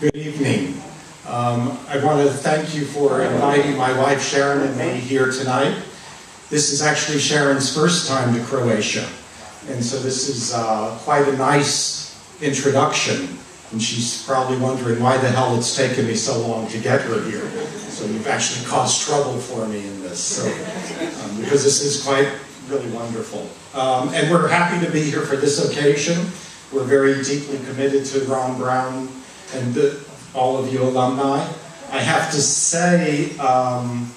Good evening. I want to thank you for inviting my wife Sharon and me here tonight. This is actually Sharon's first time to Croatia, and so this is quite a nice introduction. And she's probably wondering why the hell it's taken me so long to get her here. So you've actually caused trouble for me in this, so, because this is quite really wonderful. And we're happy to be here for this occasion. We're very deeply committed to Ron Brown and all of you alumni. I have to say, I'm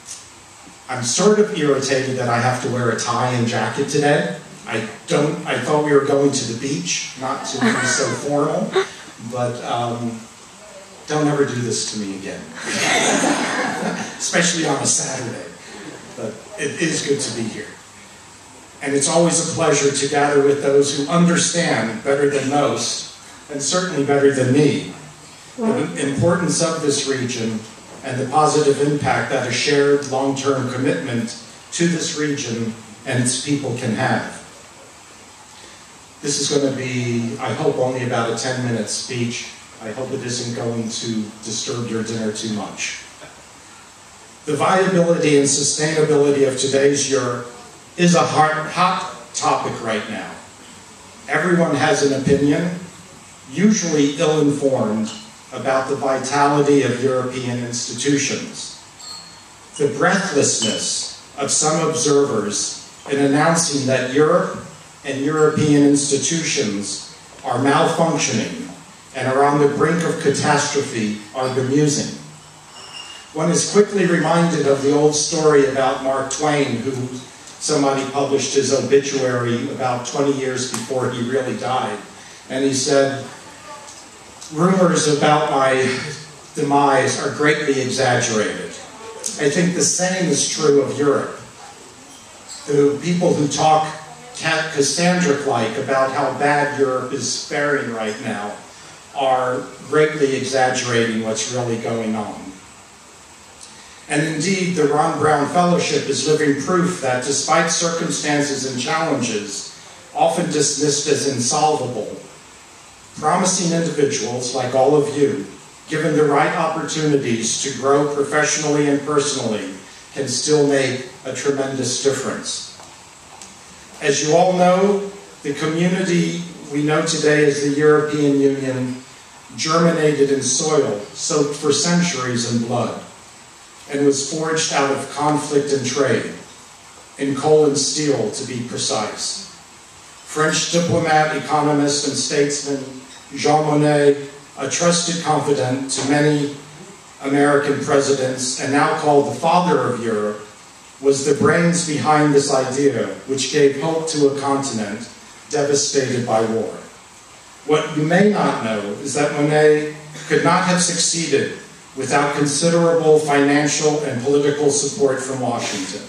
sort of irritated that I have to wear a tie and jacket today. I thought we were going to the beach, not to be so formal, but don't ever do this to me again. Especially on a Saturday. But it is good to be here. And it's always a pleasure to gather with those who understand better than most, and certainly better than me, the importance of this region and the positive impact that a shared long-term commitment to this region and its people can have. This is going to be, I hope, only about a 10-minute speech. I hope it isn't going to disturb your dinner too much. The viability and sustainability of today's Europe is a hot topic right now. Everyone has an opinion, usually ill-informed, about the vitality of European institutions. The breathlessness of some observers in announcing that Europe and European institutions are malfunctioning and are on the brink of catastrophe are bemusing. One is quickly reminded of the old story about Mark Twain, who somebody published his obituary about 20 years before he really died. And he said, "Rumors about my demise are greatly exaggerated." I think the same is true of Europe. The people who talk Cassandra-like about how bad Europe is faring right now are greatly exaggerating what's really going on. And indeed, the Ron Brown Fellowship is living proof that despite circumstances and challenges, often dismissed as insolvable, promising individuals like all of you, given the right opportunities to grow professionally and personally, can still make a tremendous difference. As you all know, the community we know today as the European Union germinated in soil soaked for centuries in blood, and was forged out of conflict and trade, in coal and steel to be precise. French diplomat, economist, and statesman Jean Monnet, a trusted confidant to many American presidents and now called the father of Europe, was the brains behind this idea, which gave hope to a continent devastated by war. What you may not know is that Monnet could not have succeeded without considerable financial and political support from Washington.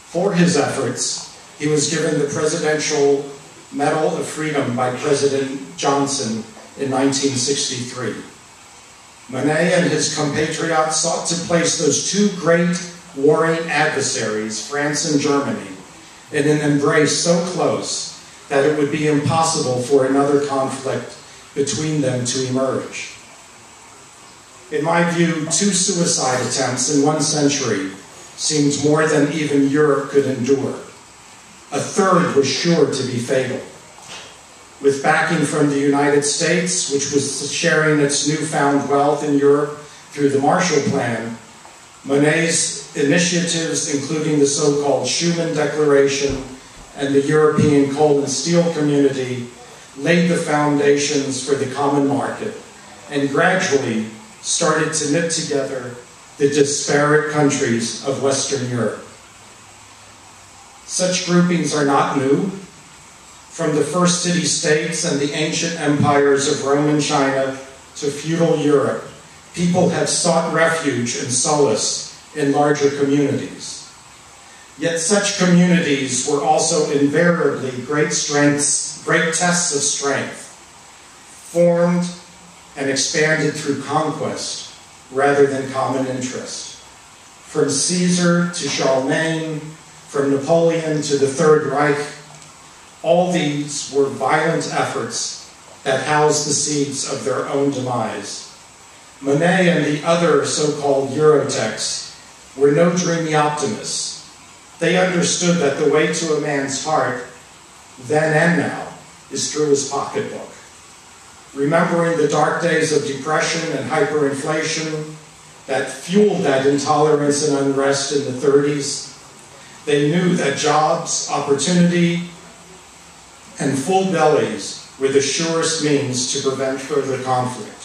For his efforts, he was given the Presidential Medal of Freedom by President Johnson in 1963. Monnet and his compatriots sought to place those two great warring adversaries, France and Germany, in an embrace so close that it would be impossible for another conflict between them to emerge. In my view, 2 suicide attempts in 1 century seemed more than even Europe could endure. A third was sure to be fatal. With backing from the United States, which was sharing its newfound wealth in Europe through the Marshall Plan, Monnet's initiatives, including the so-called Schuman Declaration and the European Coal and Steel Community, laid the foundations for the common market and gradually started to knit together the disparate countries of Western Europe. Such groupings are not new. From the first city-states and the ancient empires of Roman China to feudal Europe, people have sought refuge and solace in larger communities. Yet such communities were also invariably great tests of strength, formed and expanded through conquest rather than common interest. From Caesar to Charlemagne, from Napoleon to the Third Reich, all these were violent efforts that housed the seeds of their own demise. Monet and the other so-called Eurotechs were no dreamy optimists. They understood that the way to a man's heart, then and now, is through his pocketbook. Remembering the dark days of depression and hyperinflation that fueled that intolerance and unrest in the 30s, they knew that jobs, opportunity, and full bellies were the surest means to prevent further conflict.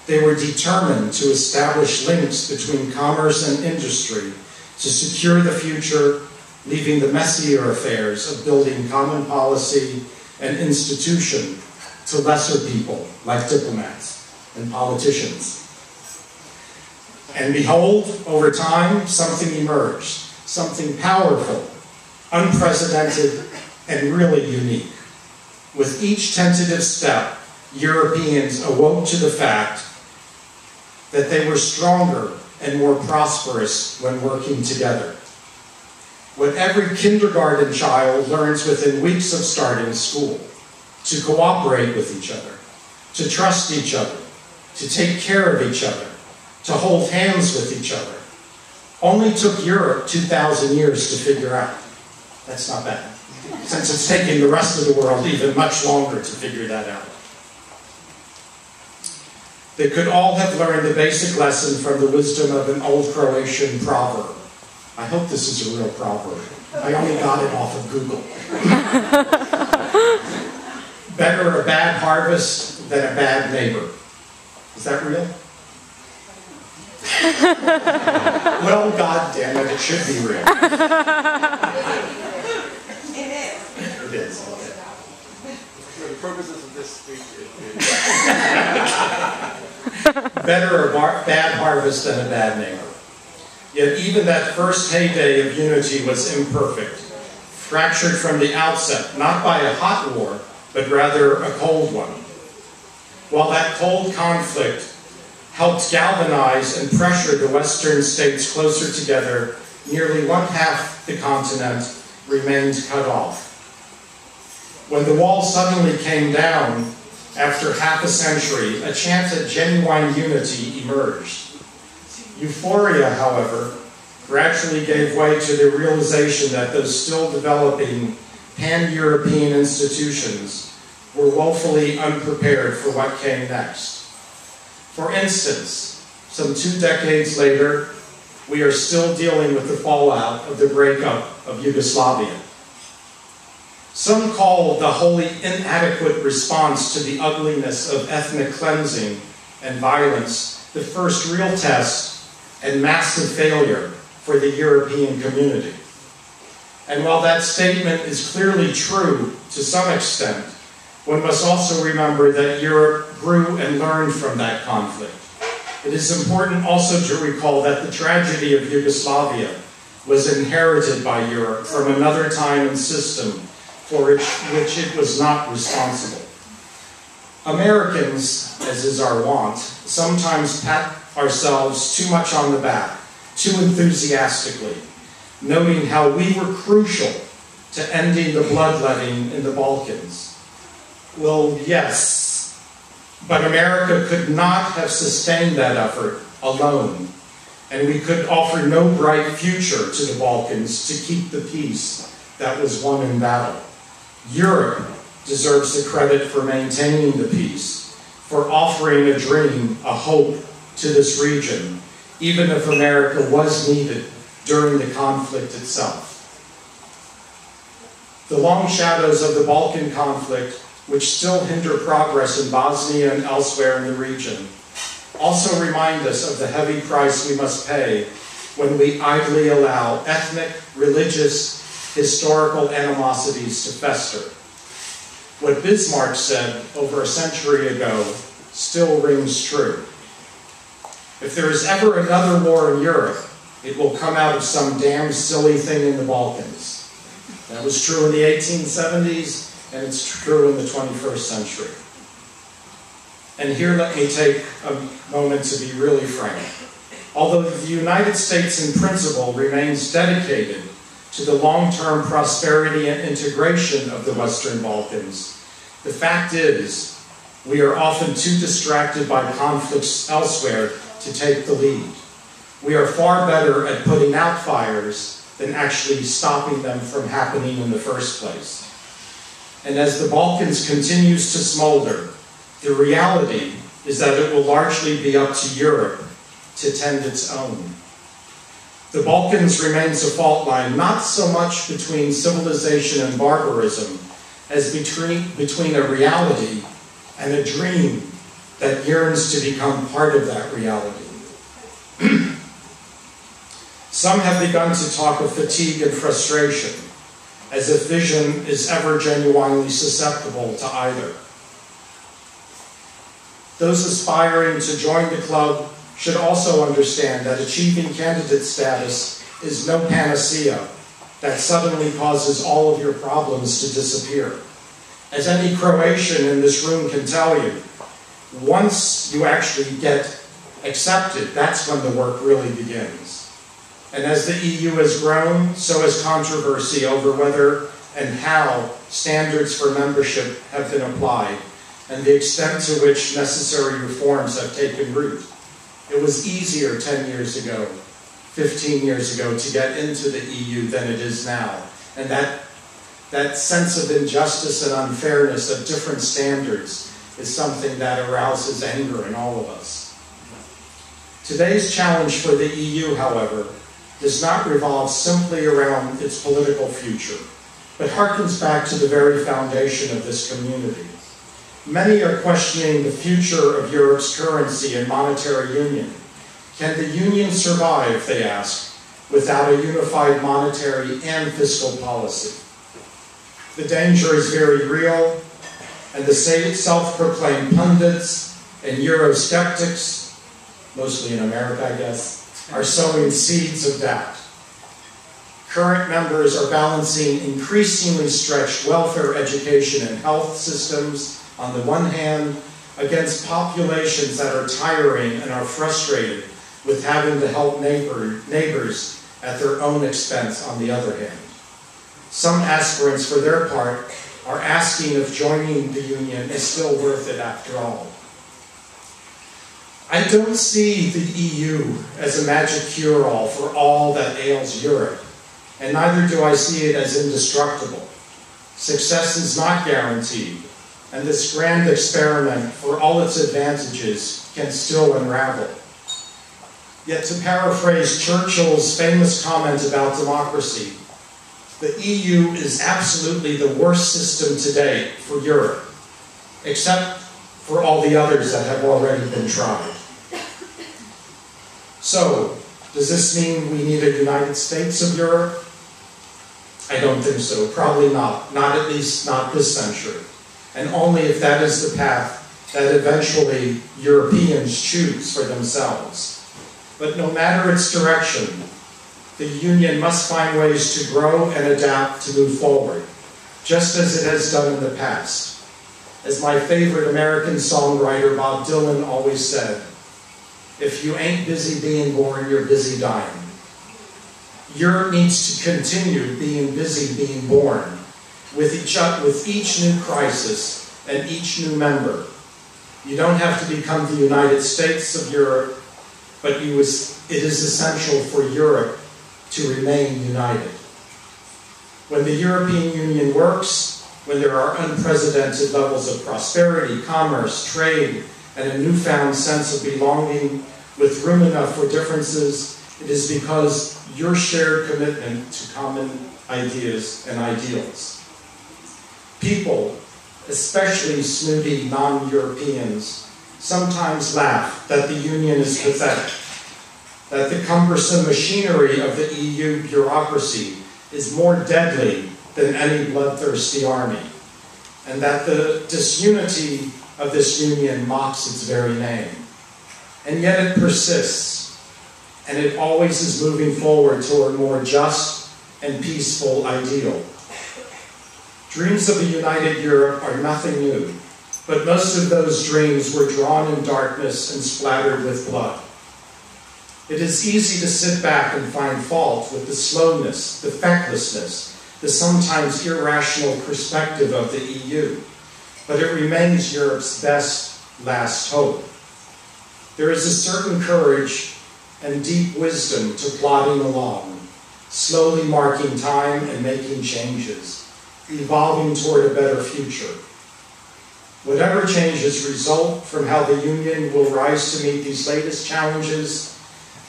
They were determined to establish links between commerce and industry to secure the future, leaving the messier affairs of building common policy and institution to lesser people like diplomats and politicians. And behold, over time, something emerged, something powerful, unprecedented, and really unique. With each tentative step, Europeans awoke to the fact that they were stronger and more prosperous when working together. What every kindergarten child learns within weeks of starting school: to cooperate with each other, to trust each other, to take care of each other, to hold hands with each other, only took Europe 2,000 years to figure out. That's not bad, since it's taking the rest of the world even much longer to figure that out. They could all have learned the basic lesson from the wisdom of an old Croatian proverb. I hope this is a real proverb. I only got it off of Google. Better a bad harvest than a bad neighbor. Is that real? Well, God damn it, it should be real. It is. Okay. For the purposes of this speech, Better a bad harvest than a bad neighbor. Yet even that first heyday of unity was imperfect, fractured from the outset, not by a hot war, but rather a cold one. While that cold conflict helped galvanize and pressure the Western states closer together, nearly one-half the continent remained cut off. When the wall suddenly came down, after half a century, a chance at genuine unity emerged. Euphoria, however, gradually gave way to the realization that those still developing pan-European institutions were woefully unprepared for what came next. For instance, some 2 decades later, we are still dealing with the fallout of the breakup of Yugoslavia. Some call the wholly inadequate response to the ugliness of ethnic cleansing and violence the first real test and massive failure for the European community. And while that statement is clearly true to some extent, one must also remember that Europe grew and learned from that conflict. It is important also to recall that the tragedy of Yugoslavia was inherited by Europe from another time and system for which it was not responsible. Americans, as is our wont, sometimes pat ourselves too much on the back, too enthusiastically, noting how we were crucial to ending the bloodletting in the Balkans. Well, yes, but America could not have sustained that effort alone, and we could offer no bright future to the Balkans to keep the peace that was won in battle. Europe deserves the credit for maintaining the peace, for offering a dream, a hope to this region, even if America was needed during the conflict itself. The long shadows of the Balkan conflict, which still hinder progress in Bosnia and elsewhere in the region, also remind us of the heavy price we must pay when we idly allow ethnic, religious, historical animosities to fester. What Bismarck said over a century ago still rings true. If there is ever another war in Europe, it will come out of some damn silly thing in the Balkans. That was true in the 1870s, and it's true in the 21st century. And here let me take a moment to be really frank. Although the United States in principle remains dedicated to the long-term prosperity and integration of the Western Balkans, the fact is, We are often too distracted by conflicts elsewhere to take the lead. We are far better at putting out fires than actually stopping them from happening in the first place. And as the Balkans continues to smolder, the reality is that it will largely be up to Europe to tend its own. The Balkans remains a fault line not so much between civilization and barbarism as between a reality and a dream that yearns to become part of that reality. Some have begun to talk of fatigue and frustration, as if vision is ever genuinely susceptible to either. Those aspiring to join the club should also understand that achieving candidate status is no panacea that suddenly causes all of your problems to disappear. As any Croatian in this room can tell you, once you actually get accepted, that's when the work really begins. And as the EU has grown, so has controversy over whether and how standards for membership have been applied, and the extent to which necessary reforms have taken root. It was easier 10 years ago, 15 years ago, to get into the EU than it is now. And that sense of injustice and unfairness of different standards is something that arouses anger in all of us. Today's challenge for the EU, however, does not revolve simply around its political future, but harkens back to the very foundation of this community. Many are questioning the future of Europe's currency and monetary union. Can the union survive, they ask, without a unified monetary and fiscal policy? The danger is very real, and the self-proclaimed pundits and Eurosceptics, mostly in America, I guess, are sowing seeds of doubt. Current members are balancing increasingly stretched welfare, education, and health systems on the one hand against populations that are tiring and are frustrated with having to help neighbors at their own expense on the other hand. Some aspirants, for their part, are asking if joining the union is still worth it after all. I don't see the EU as a magic cure-all for all that ails Europe, and neither do I see it as indestructible. Success is not guaranteed, and this grand experiment, for all its advantages, can still unravel. Yet to paraphrase Churchill's famous comment about democracy, the EU is absolutely the worst system today for Europe, except for all the others that have already been tried. So, does this mean we need a United States of Europe? I don't think so. Probably not. Not at least not this century. And only if that is the path that eventually Europeans choose for themselves. But no matter its direction, the Union must find ways to grow and adapt to move forward, just as it has done in the past. As my favorite American songwriter Bob Dylan always said, if you ain't busy being born, you're busy dying. Europe needs to continue being busy being born with each new crisis and each new member. You don't have to become the United States of Europe, but it is essential for Europe to remain united. When the European Union works, when there are unprecedented levels of prosperity, commerce, trade, and a newfound sense of belonging with room enough for differences, it is because your shared commitment to common ideas and ideals. People, especially snooty non-Europeans, sometimes laugh that the Union is pathetic, that the cumbersome machinery of the EU bureaucracy is more deadly than any bloodthirsty army, and that the disunity of this union mocks its very name. And yet it persists, and it always is moving forward toward a more just and peaceful ideal. Dreams of a united Europe are nothing new, but most of those dreams were drawn in darkness and splattered with blood. It is easy to sit back and find fault with the slowness, the fecklessness, the sometimes irrational perspective of the EU. but it remains Europe's best last hope. There is a certain courage and deep wisdom to plodding along, slowly marking time and making changes, evolving toward a better future. Whatever changes result from how the Union will rise to meet these latest challenges,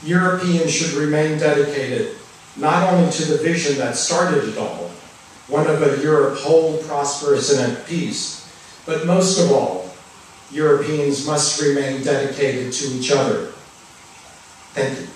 Europeans should remain dedicated not only to the vision that started it all, one of a Europe whole, prosperous, and at peace, but most of all, Europeans must remain dedicated to each other. Thank you.